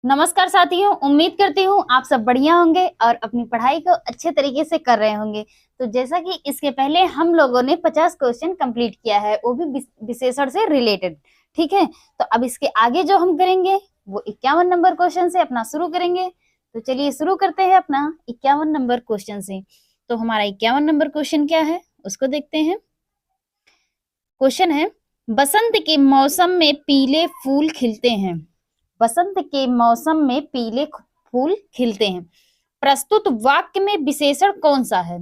नमस्कार साथियों, उम्मीद करती हूँ आप सब बढ़िया होंगे और अपनी पढ़ाई को अच्छे तरीके से कर रहे होंगे। तो जैसा कि इसके पहले हम लोगों ने 50 क्वेश्चन कंप्लीट किया है, वो भी विशेषण से रिलेटेड। ठीक है, तो अब इसके आगे जो हम करेंगे वो 51 नंबर क्वेश्चन से अपना शुरू करेंगे। तो चलिए शुरू करते हैं अपना 51 नंबर क्वेश्चन से। तो हमारा 51 नंबर क्वेश्चन क्या है उसको देखते हैं। क्वेश्चन है, बसंत के मौसम में पीले फूल खिलते हैं। बसंत के मौसम में पीले फूल खिलते हैं। प्रस्तुत वाक्य में विशेषण कौन सा है?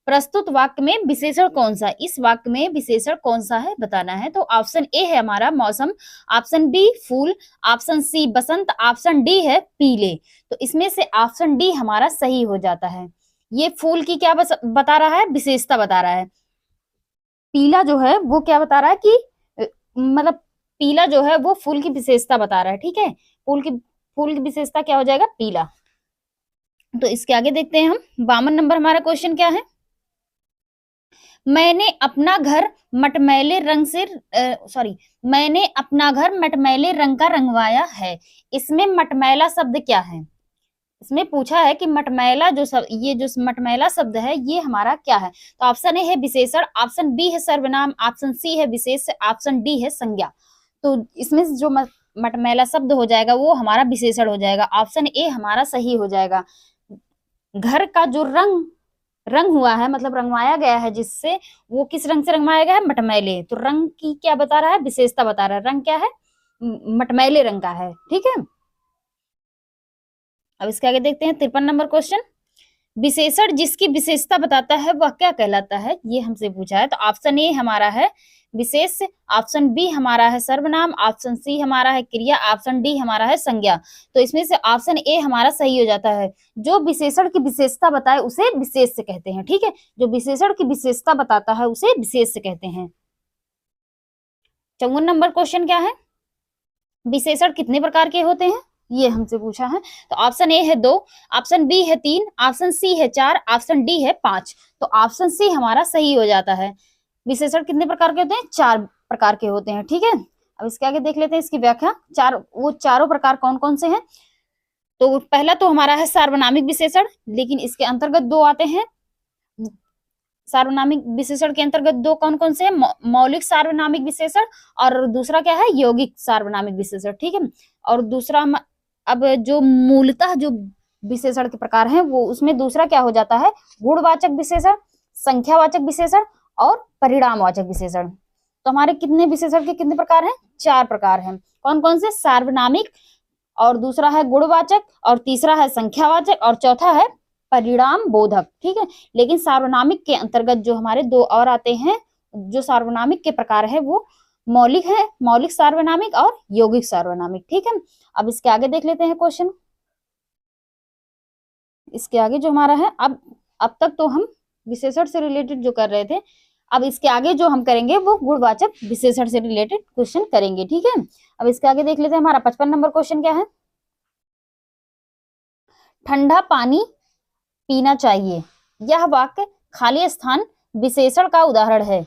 प्रस्तुत वाक्य में विशेषण कौन सा? इस वाक्य में विशेषण कौन सा है बताना है। तो ऑप्शन ए है हमारा मौसम, option B full, option C बसंत, ऑप्शन डी है पीले। तो इसमें से ऑप्शन डी हमारा सही हो जाता है। ये फूल की क्या बता रहा है? विशेषता बता रहा है। पीला जो है वो क्या बता रहा है कि मतलब पीला जो है वो फूल की विशेषता बता रहा है। ठीक है, फूल की विशेषता क्या हो जाएगा? पीला। तो इसके आगे देखते हैं हम। 52 नंबर हमारा क्वेश्चन क्या है। मैंने अपना घर मटमैले रंग से मैंने अपना घर मटमैले रंग का रंगवाया है। इसमें मटमैला शब्द क्या है? इसमें पूछा है कि मटमैला ये जो मटमैला शब्द है ये हमारा क्या है? तो ऑप्शन ए है विशेषण, ऑप्शन बी है सर्वनाम, ऑप्शन सी है विशेष, ऑप्शन डी है संज्ञा। तो इसमें जो मटमैला शब्द हो जाएगा वो हमारा विशेषण हो जाएगा। ऑप्शन ए हमारा सही हो जाएगा। घर का जो रंग हुआ है, मतलब रंगवाया गया है जिससे, वो किस रंग से रंगवाया गया है? मटमैले। तो रंग की क्या बता रहा है? विशेषता बता रहा है। रंग क्या है? मटमैले रंग का है। ठीक है, अब इसके आगे देखते हैं 53 नंबर क्वेश्चन। विशेषण जिसकी विशेषता बताता है वह क्या कहलाता है? ये हमसे पूछा है। तो ऑप्शन ए हमारा है विशेष, ऑप्शन बी हमारा है सर्वनाम, ऑप्शन सी हमारा है क्रिया, ऑप्शन डी हमारा है संज्ञा। तो इसमें से ऑप्शन ए हमारा सही हो जाता है। जो विशेषण की विशेषता बताए उसे विशेष से कहते हैं। ठीक है, जो विशेषण की विशेषता बताता है उसे विशेष से कहते हैं। 54 नंबर क्वेश्चन क्या है? विशेषण कितने प्रकार के होते हैं? ये हमसे पूछा है। तो ऑप्शन ए है 2, ऑप्शन बी है 3, ऑप्शन सी है 4, ऑप्शन डी है 5। तो ऑप्शन सी हमारा सही हो जाता है। विशेषण कितने प्रकार के होते हैं? 4 प्रकार के होते हैं। ठीक है, अब इसके आगे देख लेते हैं इसकी व्याख्या। वो चारों प्रकार कौन कौन से हैं? तो पहला तो हमारा है सार्वनामिक विशेषण, लेकिन इसके अंतर्गत 2 आते हैं। सार्वनामिक विशेषण के अंतर्गत 2 कौन कौन से हैं? मौलिक सार्वनामिक विशेषण और दूसरा क्या है? यौगिक सार्वनामिक विशेषण। ठीक है, और दूसरा अब जो मूलतः जो विशेषण के प्रकार हैं वो उसमें दूसरा क्या हो जाता है? गुणवाचक विशेषण, संख्यावाचक विशेषण और परिणामवाचक विशेषण। तो हमारे कितने विशेषण के कितने प्रकार हैं? 4 प्रकार हैं। कौन कौन से? सार्वनामिक, और दूसरा है गुणवाचक, और तीसरा है संख्यावाचक, और चौथा है परिणाम बोधक। ठीक है, लेकिन सार्वनामिक के अंतर्गत जो हमारे 2 और आते हैं, जो सार्वनामिक के प्रकार है वो मौलिक है, मौलिक सार्वनामिक और यौगिक सार्वनामिक। ठीक है, अब इसके आगे देख लेते हैं क्वेश्चन। इसके आगे जो हमारा है, अब तक तो हम विशेषण से रिलेटेड जो कर रहे थे, अब इसके आगे जो हम करेंगे वो गुणवाचक विशेषण से रिलेटेड क्वेश्चन करेंगे। ठीक है, अब इसके आगे देख लेते हैं। हमारा 55 नंबर क्वेश्चन क्या है? ठंडा पानी पीना चाहिए, यह वाक्य खाली स्थान विशेषण का उदाहरण है।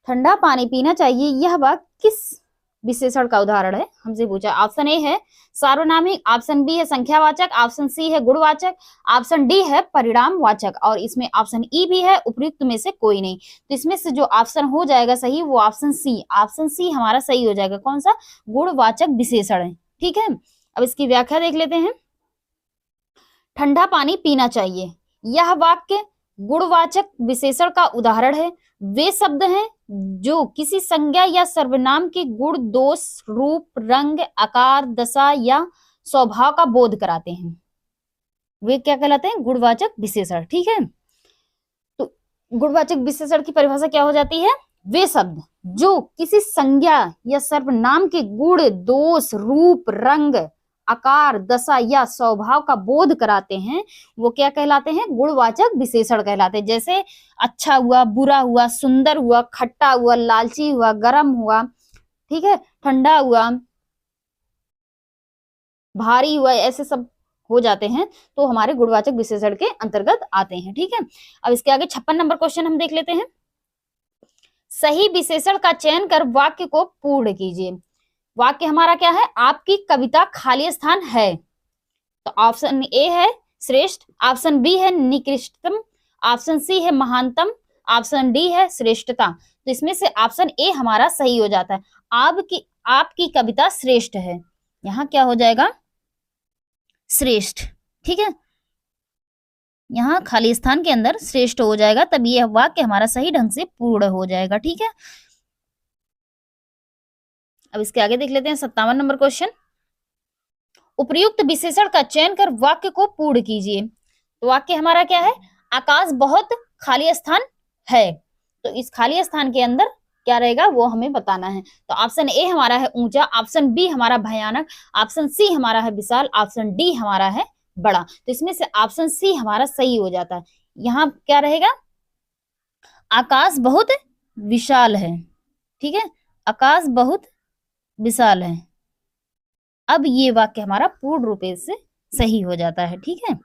ठंडा पानी पीना चाहिए, यह वाक्य किस विशेषण का उदाहरण है? हमसे पूछा। ऑप्शन ए है सार्वनामिक, ऑप्शन बी है संख्यावाचक, ऑप्शन सी है गुणवाचक, ऑप्शन डी है परिणामवाचक, और इसमें ऑप्शन ई भी है। उपयुक्त में से कोई नहीं। तो इसमें से जो ऑप्शन हो जाएगा सही वो ऑप्शन सी, ऑप्शन सी हमारा सही हो जाएगा। कौन सा? गुणवाचक विशेषण है। ठीक है, अब इसकी व्याख्या देख लेते हैं। ठंडा पानी पीना चाहिए, यह वाक्य गुणवाचक विशेषण का उदाहरण है। वे शब्द हैं जो किसी संज्ञा या सर्वनाम के गुण, दोष, रूप, रंग, आकार, दशा या स्वभाव का बोध कराते हैं। वे क्या कहलाते हैं? गुणवाचक विशेषण। ठीक है, तो गुणवाचक विशेषण की परिभाषा क्या हो जाती है? वे शब्द जो किसी संज्ञा या सर्वनाम के गुण, दोष, रूप, रंग, आकार, दशा या स्वभाव का बोध कराते हैं वो क्या कहलाते हैं? गुणवाचक विशेषण कहलाते हैं। जैसे अच्छा हुआ, बुरा हुआ, सुंदर हुआ, खट्टा हुआ, लालची हुआ, गर्म हुआ, ठीक है, ठंडा हुआ, भारी हुआ, ऐसे सब हो जाते हैं तो हमारे गुणवाचक विशेषण के अंतर्गत आते हैं। ठीक है, अब इसके आगे 56 नंबर क्वेश्चन हम देख लेते हैं। सही विशेषण का चयन कर वाक्य को पूर्ण कीजिए। वाक्य हमारा क्या है? आपकी कविता खाली स्थान है। तो ऑप्शन ए है श्रेष्ठ, ऑप्शन बी है निकृष्टतम, ऑप्शन सी है महानतम, ऑप्शन डी है श्रेष्ठता। तो इसमें से ऑप्शन ए हमारा सही हो जाता है। आपकी कविता श्रेष्ठ है, यहाँ क्या हो जाएगा श्रेष्ठ, ठीक है, यहाँ खाली स्थान के अंदर श्रेष्ठ हो जाएगा, तब यह वाक्य हमारा सही ढंग से पूर्ण हो जाएगा, ठीक है। अब इसके आगे देख लेते हैं 57 नंबर क्वेश्चन। उपर्युक्त विशेषण का चयन कर वाक्य को पूर्ण कीजिए। तो वाक्य हमारा क्या है, आकाश बहुत खाली स्थान है, तो इस खाली स्थान के अंदर क्या रहेगा वो हमें बताना है। तो ऑप्शन ए हमारा है ऊंचा, ऑप्शन बी हमारा भयानक, ऑप्शन सी हमारा है विशाल, ऑप्शन डी हमारा है बड़ा। तो इसमें से ऑप्शन सी हमारा सही हो जाता है। यहाँ क्या रहेगा, आकाश बहुत विशाल है, ठीक है, आकाश बहुत विशाल है। अब ये वाक्य हमारा पूर्ण रूप से सही हो जाता है, ठीक है।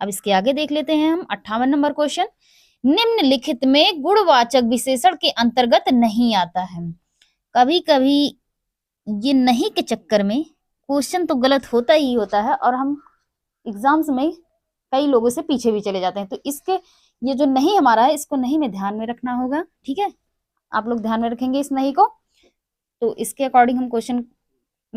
अब इसके आगे देख लेते हैं हम 58 नंबर क्वेश्चन। निम्नलिखित में गुणवाचक विशेषण के अंतर्गत नहीं आता है। कभी कभी ये नहीं के चक्कर में क्वेश्चन तो गलत होता ही होता है और हम एग्जाम्स में कई लोगों से पीछे भी चले जाते हैं। तो इसके ये जो नहीं हमारा है, इसको नहीं में ध्यान में रखना होगा, ठीक है। आप लोग ध्यान में रखेंगे इस नहीं को, तो इसके अकॉर्डिंग हम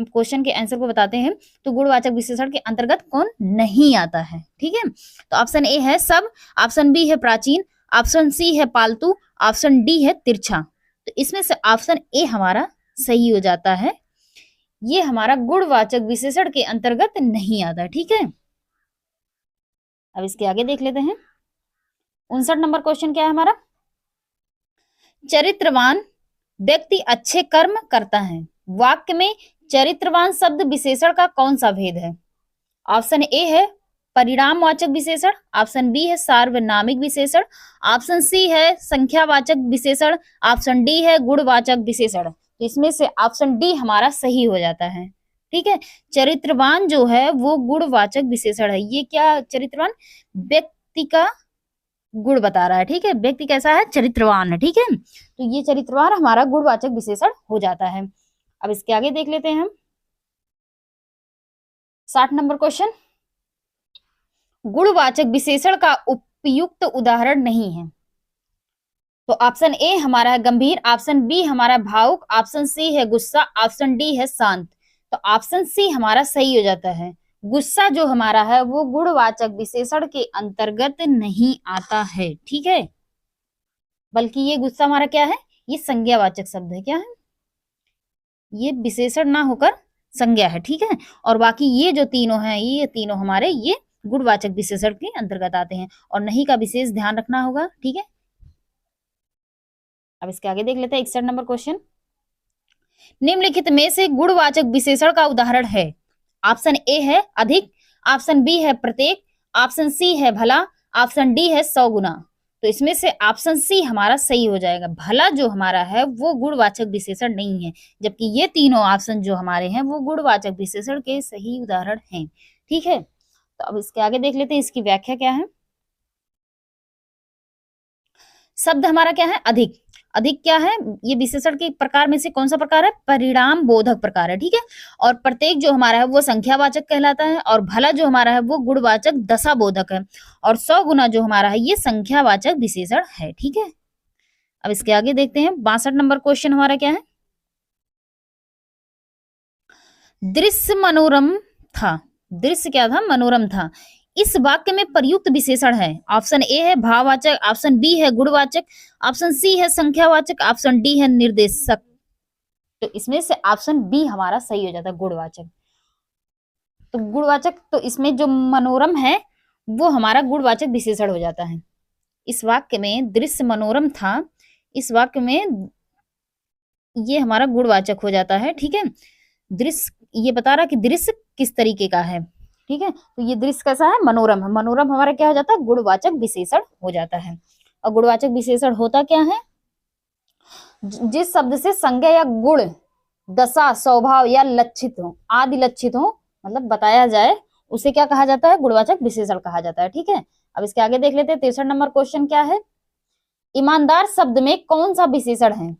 क्वेश्चन के आंसर को बताते हैं। तो गुणवाचक विशेषण के अंतर्गत कौन नहीं आता है, ठीक है। तो ऑप्शन ए है सब, ऑप्शन बी है प्राचीन, ऑप्शन सी है पालतू, ऑप्शन डी है तिरछा। तो इसमें से ऑप्शन ए हमारा सही हो जाता है, ये हमारा गुणवाचक विशेषण के अंतर्गत नहीं आता, ठीक है। अब इसके आगे देख लेते हैं 59 नंबर क्वेश्चन क्या है हमारा। चरित्रवान व्यक्ति अच्छे कर्म करता है। वाक्य में चरित्रवान शब्द विशेषण का कौन सा भेद है। ऑप्शन ए है परिणामवाचक विशेषण, ऑप्शन बी है सार्वनामिक विशेषण, ऑप्शन सी है संख्यावाचक विशेषण, ऑप्शन डी है गुणवाचक विशेषण। तो इसमें से ऑप्शन डी हमारा सही हो जाता है, ठीक है। चरित्रवान जो है वो गुणवाचक विशेषण है। ये क्या, चरित्रवान व्यक्ति का गुण बता रहा है, ठीक है, व्यक्ति कैसा है, चरित्रवान है, ठीक है। तो ये चरित्रवान हमारा गुणवाचक विशेषण हो जाता है। अब इसके आगे देख लेते हैं हम 60 नंबर क्वेश्चन। गुणवाचक विशेषण का उपयुक्त उदाहरण नहीं है। तो ऑप्शन ए हमारा है गंभीर, ऑप्शन बी हमारा भावुक, ऑप्शन सी है गुस्सा, ऑप्शन डी है शांत। तो ऑप्शन सी हमारा सही हो जाता है। गुस्सा जो हमारा है वो गुणवाचक विशेषण के अंतर्गत नहीं आता है, ठीक है, बल्कि ये गुस्सा हमारा क्या है, ये संज्ञावाचक शब्द है, क्या है, ये विशेषण ना होकर संज्ञा है, ठीक है। और बाकी ये जो तीनों हैं, ये तीनों हमारे ये गुणवाचक विशेषण के अंतर्गत आते हैं, और नहीं का विशेष ध्यान रखना होगा, ठीक है। अब इसके आगे देख लेते हैं 61 नंबर क्वेश्चन। निम्नलिखित में से गुणवाचक विशेषण का उदाहरण है। ऑप्शन ए है अधिक, ऑप्शन बी है प्रत्येक, ऑप्शन सी है भला, ऑप्शन डी है 100 गुना। तो इसमें से ऑप्शन सी हमारा सही हो जाएगा। भला जो हमारा है वो गुणवाचक विशेषण नहीं है, जबकि ये तीनों ऑप्शन जो हमारे हैं वो गुणवाचक विशेषण के सही उदाहरण हैं, ठीक है। तो अब इसके आगे देख लेते हैं इसकी व्याख्या क्या है। शब्द हमारा क्या है अधिक। अधिक क्या है, ये विशेषण के प्रकार में से कौन सा प्रकार है, परिणाम बोधक प्रकार है, ठीक है। और प्रत्येक जो हमारा है वो संख्यावाचक कहलाता है, और भला जो हमारा है वो गुणवाचक दशा बोधक है, और 100 गुना जो हमारा है ये संख्यावाचक विशेषण है, ठीक है। अब इसके आगे देखते हैं 62 नंबर क्वेश्चन हमारा क्या है। दृश्य मनोरम था। दृश्य क्या था, मनोरम था। इस वाक्य में प्रयुक्त विशेषण है। ऑप्शन ए है भाववाचक, ऑप्शन बी है गुणवाचक, ऑप्शन सी है संख्यावाचक, ऑप्शन डी है निर्देशक। तो इसमें से ऑप्शन बी हमारा सही हो जाता है, गुणवाचक। तो गुणवाचक, तो इसमें जो मनोरम है वो हमारा गुणवाचक विशेषण हो जाता है। इस वाक्य में दृश्य मनोरम था, इस वाक्य में ये हमारा गुणवाचक हो जाता है, ठीक है। दृश्य ये बता रहा कि दृश्य किस तरीके का है, ठीक है। तो ये दृश्य कैसा है, मनोरम है। मनोरम हमारा क्या हो जाता है, गुणवाचक विशेषण हो जाता है। और गुणवाचक विशेषण होता क्या है, जिस शब्द से संज्ञा या गुण, दशा, स्वभाव या लक्षित हो, आदि लक्षित हो, मतलब बताया जाए, उसे क्या कहा जाता है, गुणवाचक विशेषण कहा जाता है, ठीक है। अब इसके आगे देख लेते हैं 63 नंबर क्वेश्चन क्या है। ईमानदार शब्द में कौन सा विशेषण है।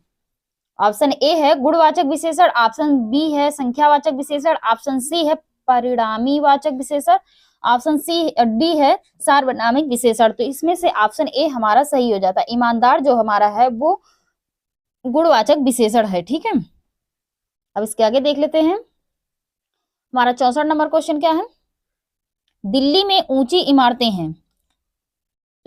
ऑप्शन ए है गुणवाचक विशेषण, ऑप्शन बी है संख्यावाचक विशेषण, ऑप्शन सी है परिणामी वाचक विशेषण, ऑप्शन सी डी है सार्वनामिक विशेषण। तो इसमें से ऑप्शन ए हमारा सही हो जाता है। ईमानदार जो हमारा है वो गुणवाचक विशेषण है, ठीक है। अब इसके आगे देख लेते हैं। हमारा 64 नंबर क्वेश्चन क्या है, दिल्ली में ऊंची इमारतें हैं,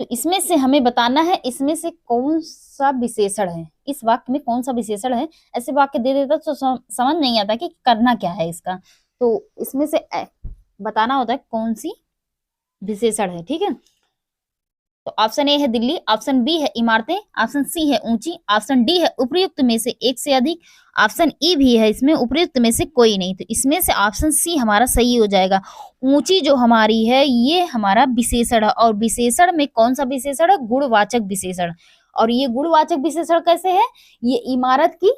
तो इसमें से हमें बताना है इसमें से कौन सा विशेषण है, इस वाक्य में कौन सा विशेषण है। ऐसे वाक्य दे देता तो समझ नहीं आता कि करना क्या है इसका, तो इसमें से बताना होता है कौन सी विशेषण है, ठीक है। तो ऑप्शन ए है दिल्ली, ऑप्शन बी है इमारतें, ऑप्शन सी है ऊंची, ऑप्शन डी है उपर्युक्त में से एक से अधिक, ऑप्शन ई भी है इसमें उपर्युक्त में से कोई नहीं। तो इसमें से ऑप्शन सी हमारा सही हो जाएगा। ऊंची जो हमारी है ये हमारा विशेषण है, और विशेषण में कौन सा विशेषण है, गुणवाचक विशेषण। और ये गुणवाचक विशेषण कैसे है, ये इमारत की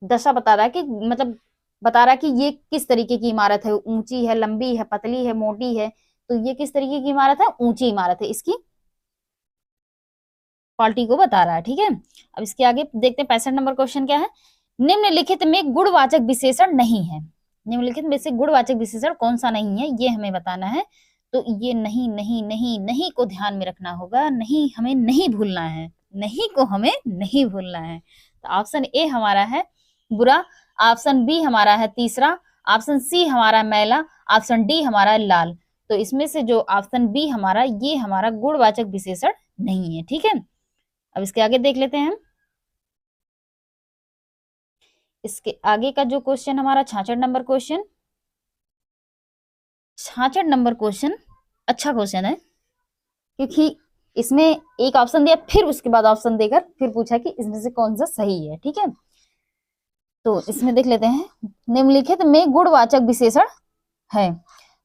दशा बता रहा है कि मतलब बता रहा है कि ये किस तरीके की इमारत है, ऊंची है, लंबी है, पतली है, मोटी है। तो ये किस तरीके की इमारत है, ऊंची इमारत है, इसकी क्वालिटी को बता रहा है, ठीक है। अब इसके आगे देखते हैं 65 नंबर क्वेश्चन क्या है, निम्नलिखित में गुणवाचक विशेषण नहीं है। निम्नलिखित में से गुणवाचक विशेषण कौन सा नहीं है ये हमें बताना है। तो ये नहीं नहीं नहीं नहीं को ध्यान में रखना होगा, नहीं हमें नहीं भूलना है, नहीं को हमें नहीं भूलना है। तो ऑप्शन ए हमारा है बुरा, ऑप्शन बी हमारा है तीसरा, ऑप्शन सी हमारा मैला, ऑप्शन डी हमारा लाल। तो इसमें से जो ऑप्शन बी हमारा ये हमारा गुणवाचक विशेषण नहीं है, ठीक है। अब इसके आगे देख लेते हैं। इसके आगे का जो क्वेश्चन हमारा 66 नंबर क्वेश्चन, 66 नंबर क्वेश्चन अच्छा क्वेश्चन है, क्योंकि इसमें एक ऑप्शन दिया फिर उसके बाद ऑप्शन देकर फिर पूछा कि इसमें से कौन सा सही है, ठीक है। तो इसमें देख लेते हैं, निम्नलिखित में गुणवाचक विशेषण है।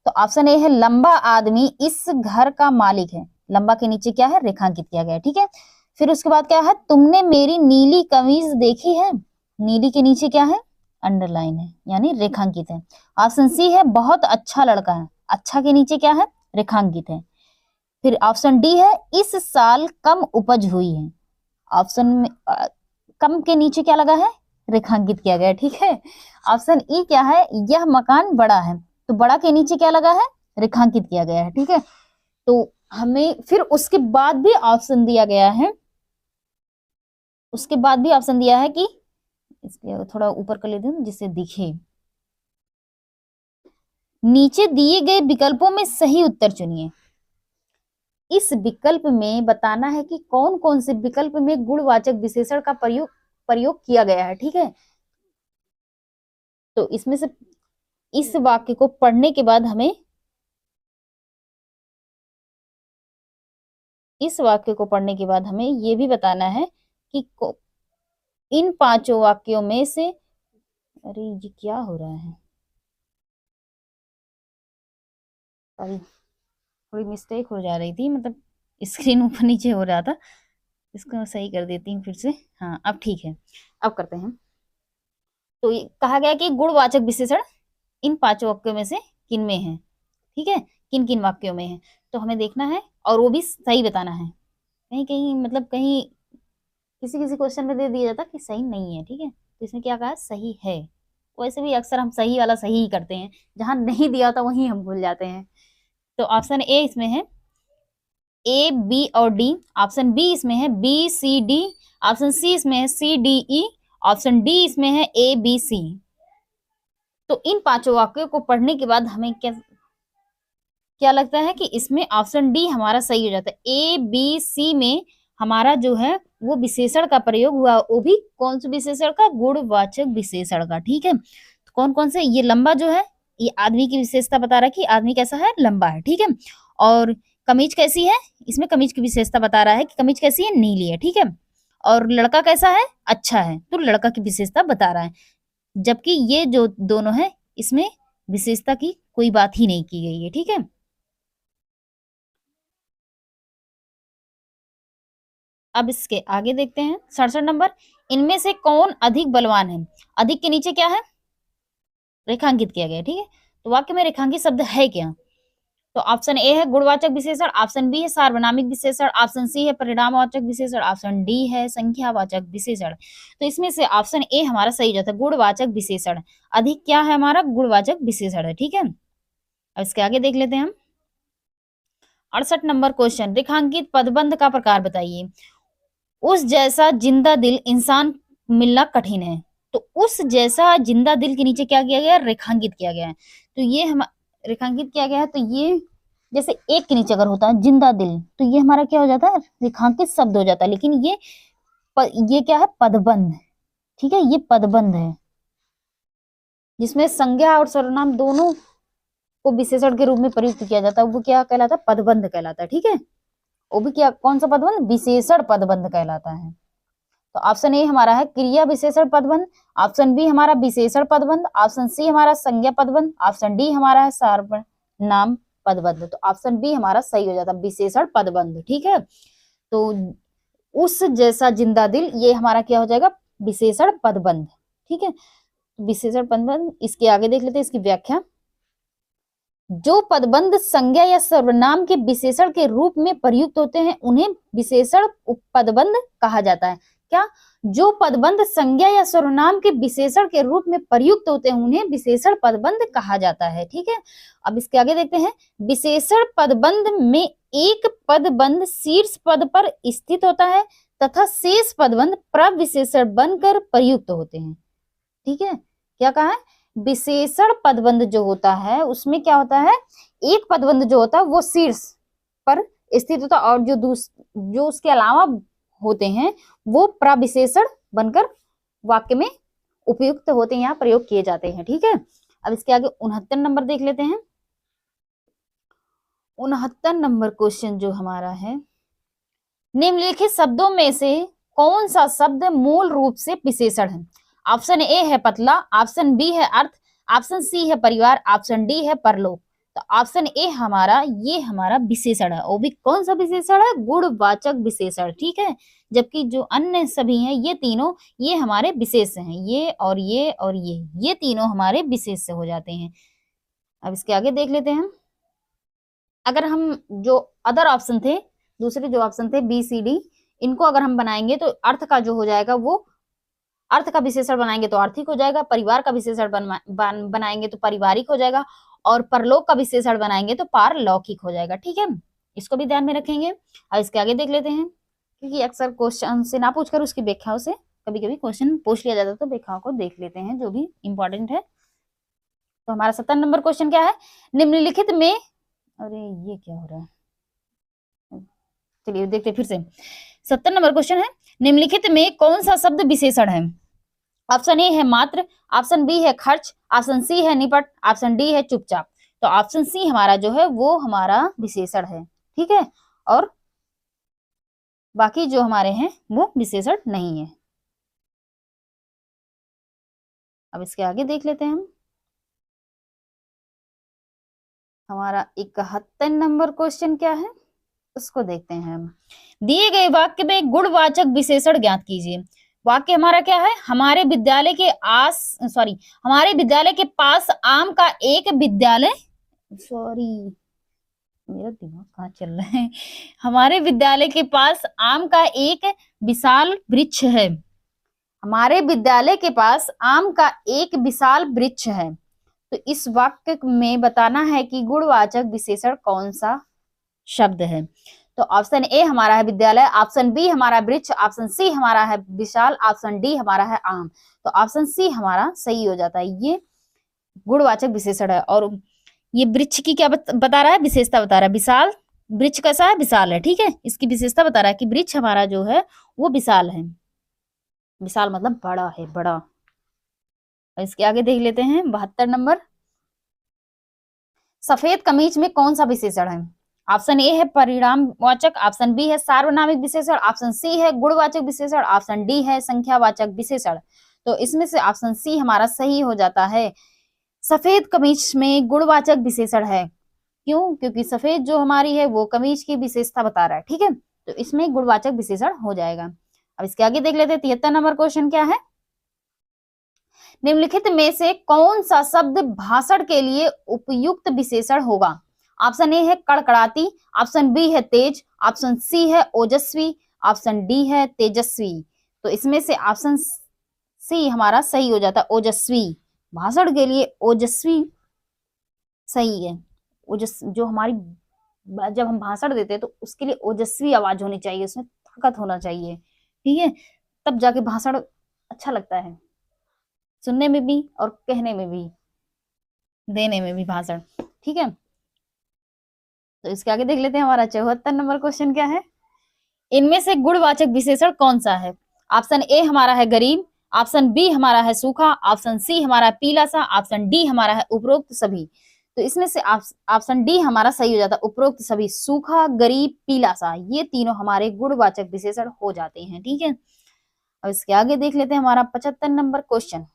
तो ऑप्शन ए है लंबा आदमी इस घर का मालिक है, लंबा के नीचे क्या है, रेखांकित किया गया है, ठीक है। फिर उसके बाद क्या है, तुमने मेरी नीली कमीज देखी है, नीली के नीचे क्या है, अंडरलाइन है यानी रेखांकित है। ऑप्शन सी है बहुत अच्छा लड़का है, अच्छा के नीचे क्या है, रेखांकित है। फिर ऑप्शन डी है इस साल कम उपज हुई है, ऑप्शन में कम के नीचे क्या लगा है, रेखांकित किया गया है, ठीक है। ऑप्शन ई क्या है, यह मकान बड़ा है, तो बड़ा के नीचे क्या लगा है, रेखांकित किया गया है, ठीक है। तो हमें फिर उसके बाद भी ऑप्शन दिया गया है, उसके बाद भी ऑप्शन दिया है कि इसके थोड़ा ऊपर कर लेती हूँ जिससे दिखे, नीचे दिए गए विकल्पों में सही उत्तर चुनिए। इस विकल्प में बताना है कि कौन कौन से विकल्प में गुणवाचक विशेषण का प्रयोग किया गया है, ठीक है। तो इसमें से इस वाक्य को पढ़ने के बाद हमें, इस वाक्य को पढ़ने के बाद हमें ये भी बताना है कि इन पांचों वाक्यों में से, अरे ये क्या हो रहा है, अरे थोड़ी मिस्टेक हो जा रही थी, मतलब स्क्रीन ऊपर नीचे हो रहा था, इसको मैं सही कर देती हूँ फिर से। हाँ अब ठीक है, अब करते हैं। तो ये कहा गया कि गुणवाचक विशेषण इन पांचों वाक्यों में से किन में है, ठीक है, किन किन वाक्यों में है। तो हमें देखना है और वो भी सही बताना है। कहीं कहीं मतलब कहीं किसी किसी क्वेश्चन में दे दिया जाता कि सही नहीं है, ठीक है, तो इसमें क्या कहा, सही है। वैसे भी अक्सर हम सही वाला सही ही करते हैं, जहां नहीं दिया होता वहीं हम भूल जाते हैं। तो ऑप्शन ए इसमें है ए बी और डी, ऑप्शन बी इसमें है B C D, option C इसमें है C D E, option D इसमें है ए बी सी। तो इन पांचों वाक्यों को पढ़ने के बाद हमें क्या क्या लगता है कि इसमें ऑप्शन डी हमारा सही हो जाता है। ए बी सी में हमारा जो है वो विशेषण का प्रयोग हुआ, वो भी कौन से विशेषण का, गुणवाचक विशेषण का, ठीक है। तो कौन कौन से, ये लंबा जो है ये आदमी की विशेषता बता रहा है कि आदमी कैसा है, लंबा है, ठीक है। और कमीज कैसी है, इसमें कमीज की विशेषता बता रहा है कि कमीज कैसी है, नीली है, ठीक है। और लड़का कैसा है, अच्छा है, तो लड़का की विशेषता बता रहा है। जबकि ये जो दोनों है इसमें विशेषता की कोई बात ही नहीं की गई है, ठीक है। अब इसके आगे देखते हैं 67 नंबर, इनमें से कौन अधिक बलवान है। अधिक के नीचे क्या है, रेखांकित किया गया, ठीक है। तो वाक्य में रेखांकित शब्द है क्या, तो ऑप्शन ए है गुणवाचक विशेषण, ऑप्शन बी है सार्वनामिक विशेषण, ऑप्शन सी है परिणामवाचक विशेषण, ऑप्शन डी है संख्यावाचक विशेषण। तो इसमें से ऑप्शन ए हमारा सही हो जाता है, गुणवाचक विशेषण। अधिक क्या है हमारा, गुणवाचक विशेषण है। ठीक है, अब इसके आगे देख लेते हैं हम 68 नंबर क्वेश्चन, रेखांकित पदबंध का प्रकार बताइए। उस जैसा जिंदा दिल इंसान मिलना कठिन है। तो उस जैसा जिंदा दिल के नीचे क्या किया गया है, रेखांकित किया गया है। तो ये हम रेखांकित किया गया है, तो ये जैसे एक के नीचे अगर होता है जिंदा दिल, तो ये हमारा क्या हो जाता है, रेखांकित शब्द हो जाता है। लेकिन ये क्या है, पदबंध। ठीक है, ये पदबंध है जिसमें संज्ञा और सर्वनाम दोनों को विशेषण के रूप में प्रयुक्त किया जाता है, वो क्या कहलाता है, पदबंध कहलाता है। ठीक है, वो भी क्या, कौन सा पदबंध, विशेषण पदबंध कहलाता है। तो ऑप्शन ए हमारा है क्रिया विशेषण पदबंध, ऑप्शन बी हमारा विशेषण पदबंध, ऑप्शन सी हमारा संज्ञा पदबंध, ऑप्शन डी हमारा है सर्वनाम पदबंध। तो ऑप्शन बी हमारा सही हो जाता है, विशेषण पदबंध। ठीक है, तो उस जैसा जिंदा दिल, ये हमारा क्या हो जाएगा, विशेषण पदबंध। ठीक है, विशेषण पदबंध। इसके आगे देख लेते हैं इसकी व्याख्या। जो पदबंध संज्ञा या सर्वनाम के विशेषण के रूप में प्रयुक्त होते हैं उन्हें विशेषण पदबंध कहा जाता है। क्या, जो पदबंध संज्ञा या सर्वनाम के विशेषण के रूप में प्रयुक्त होते हैं उन्हें विशेषण पदबंध कहा जाता है। ठीक है, अब इसके आगे देखते हैं। विशेषण पदबंध में एक पदबंध शीर्ष पद पर स्थित होता है तथा शेष पदबंध प्रविशेषण बनकर प्रयुक्त होते हैं। ठीक है, क्या कहा है, विशेषण पदबंध जो होता है उसमें क्या होता है, एक पदबंध जो होता है वो शीर्ष पर स्थित होता है और जो उसके अलावा होते हैं वो प्रविशेषण बनकर वाक्य में उपयुक्त होते हैं, यहाँ प्रयोग किए जाते हैं। ठीक है, अब इसके आगे 69 नंबर देख लेते हैं। 69 नंबर क्वेश्चन जो हमारा है, निम्नलिखित शब्दों में से कौन सा शब्द मूल रूप से विशेषण है। ऑप्शन ए है पतला, ऑप्शन बी है अर्थ, ऑप्शन सी है परिवार, ऑप्शन डी है परलोक। तो ऑप्शन ए हमारा, ये हमारा विशेषण है। वो भी कौन सा विशेषण है, गुणवाचक विशेषण। ठीक है, जबकि जो अन्य सभी हैं ये तीनों, ये हमारे विशेष हैं, ये और ये और ये तीनों हमारे विशेष से हो जाते हैं। अब इसके आगे देख लेते हैं। अगर हम जो अदर ऑप्शन थे, दूसरे जो ऑप्शन थे बी सी डी, इनको अगर हम बनाएंगे तो अर्थ का जो हो जाएगा वो अर्थ का विशेषण बनाएंगे तो आर्थिक हो जाएगा, परिवार का विशेषण बनाएंगे तो पारिवारिक हो जाएगा, और परलोक का विशेषण बनाएंगे तो पारलौकिक हो जाएगा। ठीक है, इसको भी ध्यान में रखेंगे। अब इसके आगे देख लेते हैं, क्योंकि अक्सर क्वेश्चन से ना पूछकर उसकी व्याख्याओं से कभी कभी क्वेश्चन पूछ लिया जाता है, तो व्याख्याओं को देख लेते हैं जो भी इंपॉर्टेंट है। तो हमारा 70 नंबर क्वेश्चन क्या है, निम्नलिखित में, अरे ये क्या हो रहा है, चलिए देखते फिर से। 70 नंबर क्वेश्चन है, निम्नलिखित में कौन सा शब्द विशेषण है। ऑप्शन ए है मात्र, ऑप्शन बी है खर्च, ऑप्शन सी है निपट, ऑप्शन डी है चुपचाप। तो ऑप्शन सी हमारा जो है वो हमारा विशेषण है। ठीक है, और बाकी जो हमारे हैं वो विशेषण नहीं है। अब इसके आगे देख लेते हैं हम। हमारा 71 नंबर क्वेश्चन क्या है उसको देखते हैं हम। दिए गए वाक्य में गुणवाचक विशेषण ज्ञात कीजिए। वाक्य हमारा क्या है, हमारे विद्यालय के पास आम का एक विद्यालय, मेरा दिमाग कहाँ चल रहा है, हमारे विद्यालय के पास आम का एक विशाल वृक्ष है। हमारे विद्यालय के पास आम का एक विशाल वृक्ष है। तो इस वाक्य में बताना है कि गुणवाचक विशेषण कौन सा शब्द है। तो ऑप्शन ए हमारा है विद्यालय, ऑप्शन बी हमारा वृक्ष, ऑप्शन सी हमारा है विशाल, ऑप्शन डी हमारा है आम। तो ऑप्शन सी हमारा सही हो जाता है, ये गुणवाचक विशेषण है। और ये वृक्ष की क्या बता रहा है, विशेषता बता रहा है, विशाल। वृक्ष कैसा है, विशाल है। ठीक है, इसकी विशेषता बता रहा है कि वृक्ष हमारा जो है वो विशाल है। विशाल मतलब बड़ा है, बड़ा। इसके आगे देख लेते हैं 72 नंबर। सफेद कमीज में कौन सा विशेषण है। ऑप्शन ए है परिणामवाचक, ऑप्शन बी है सार्वनामिक विशेषण, ऑप्शन सी है गुणवाचक विशेषण, ऑप्शन डी है संख्यावाचक विशेषण। तो इसमें से ऑप्शन सी हमारा सही हो जाता है। सफेद कमीज में गुणवाचक विशेषण है। क्यों, क्योंकि सफेद जो हमारी है वो कमीज की विशेषता बता रहा है। ठीक है, तो इसमें गुणवाचक विशेषण हो जाएगा। अब इसके आगे देख लेते हैं 73 नंबर क्वेश्चन क्या है। निम्नलिखित में से कौन सा शब्द भाषण के लिए उपयुक्त विशेषण होगा। ऑप्शन ए है कड़कड़ाती, ऑप्शन बी है तेज, ऑप्शन सी है ओजस्वी, ऑप्शन डी है तेजस्वी। तो इसमें से ऑप्शन सी हमारा सही हो जाता है, ओजस्वी। भाषण के लिए ओजस्वी सही है। जो हमारी जब हम भाषण देते हैं तो उसके लिए ओजस्वी आवाज होनी चाहिए, उसमें ताकत होना चाहिए, ठीक है, तब जाके भाषण अच्छा लगता है, सुनने में भी और कहने में भी, देने में भी भाषण, ठीक है। तो इसके आगे देख लेते हैं हमारा 74 नंबर क्वेश्चन क्या है। इनमें से गुणवाचक विशेषण कौन सा है? ऑप्शन ए हमारा है गरीब, ऑप्शन बी हमारा है सूखा, ऑप्शन सी हमारा है पीला सा, ऑप्शन डी हमारा है उपरोक्त सभी। तो इसमें से ऑप्शन डी हमारा सही हो जाता है, उपरोक्त सभी, सूखा, गरीब, पीला सा, ये तीनों हमारे गुणवाचक विशेषण हो जाते हैं, ठीक है। अब इसके आगे देख लेते हैं हमारा 75 नंबर क्वेश्चन।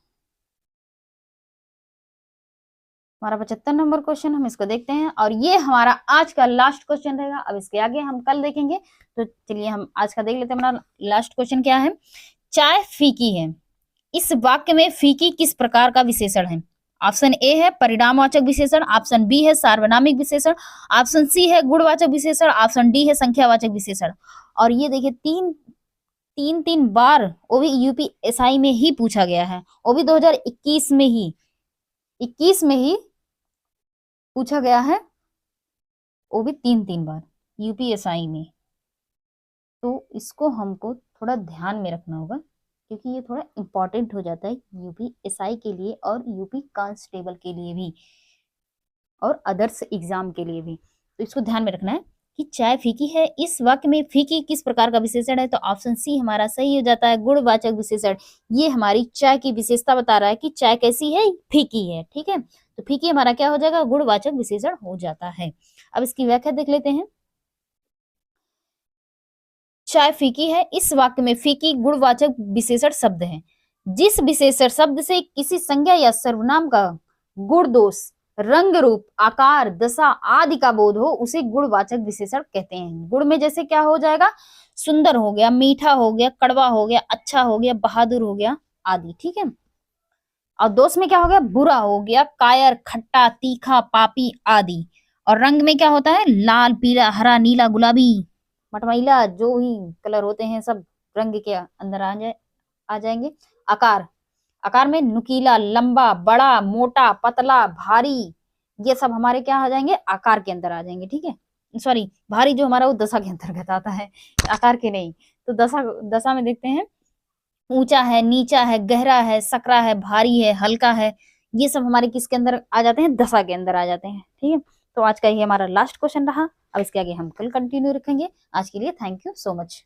हमारा 75 नंबर क्वेश्चन हम इसको देखते हैं और ये हमारा आज का लास्ट क्वेश्चन रहेगा। अब इसके आगे हम कल देखेंगे, तो चलिए हम आज का देख लेते हैं। हमारा लास्ट क्वेश्चन क्या है? चाय फीकी है, इस वाक्य में फीकी किस प्रकार का विशेषण है? ऑप्शन ए है परिणामवाचक विशेषण, ऑप्शन बी है सार्वनामिक विशेषण, ऑप्शन सी है गुणवाचक विशेषण, ऑप्शन डी है संख्यावाचक विशेषण। और ये देखिए तीन बार वो भी यूपीएसआई में ही पूछा गया है, वो भी 2021 में ही 21 में ही पूछा गया है, वो भी तीन बार यूपीएसआई में। तो इसको हमको थोड़ा ध्यान में रखना होगा क्योंकि ये थोड़ा इंपॉर्टेंट हो जाता है यूपीएसआई के लिए और यूपी कांस्टेबल के लिए भी और अदर्स एग्जाम के लिए भी। तो इसको ध्यान में रखना है कि चाय फीकी है, इस वाक्य में फीकी किस प्रकार का विशेषण है? तो ऑप्शन सी हमारा सही हो जाता है, गुणवाचक विशेषण। ये हमारी चाय की विशेषता बता रहा है कि चाय कैसी है, फीकी है, ठीक है। तो फीकी हमारा क्या हो जाएगा, गुणवाचक विशेषण हो जाता है। अब इसकी व्याख्या देख लेते हैं। चाय फीकी है, इस वाक्य में फीकी गुणवाचक विशेषण शब्द है। जिस विशेषण शब्द से किसी संज्ञा या सर्वनाम का गुण दोष, रंग, रूप, आकार, दशा आदि का बोध हो उसे गुणवाचक विशेषण कहते हैं। गुण में जैसे क्या हो जाएगा, सुंदर हो गया, मीठा हो गया, कड़वा हो गया, अच्छा हो गया, बहादुर हो गया आदि, ठीक है। और दोष में क्या हो गया, बुरा हो गया, कायर, खट्टा, तीखा, पापी आदि। और रंग में क्या होता है, लाल, पीला, हरा, नीला, गुलाबी, मटमैला, जो ही कलर होते हैं सब रंग के अंदर आ जाएंगे। आकार में नुकीला, लंबा, बड़ा, मोटा, पतला, भारी, ये सब हमारे क्या आ जाएंगे, आकार के अंदर आ जाएंगे, ठीक है। सॉरी, भारी जो हमारा वो दशा के अंतर्गत आता है, आकार के नहीं। तो दशा में देखते हैं, ऊंचा है, नीचा है, गहरा है, सकरा है, भारी है, हल्का है, ये सब हमारे किसके अंदर आ जाते हैं, दशा के अंदर आ जाते हैं, ठीक है। तो आज का ये हमारा लास्ट क्वेश्चन रहा। अब इसके आगे हम कल कंटिन्यू रखेंगे। आज के लिए थैंक यू सो मच।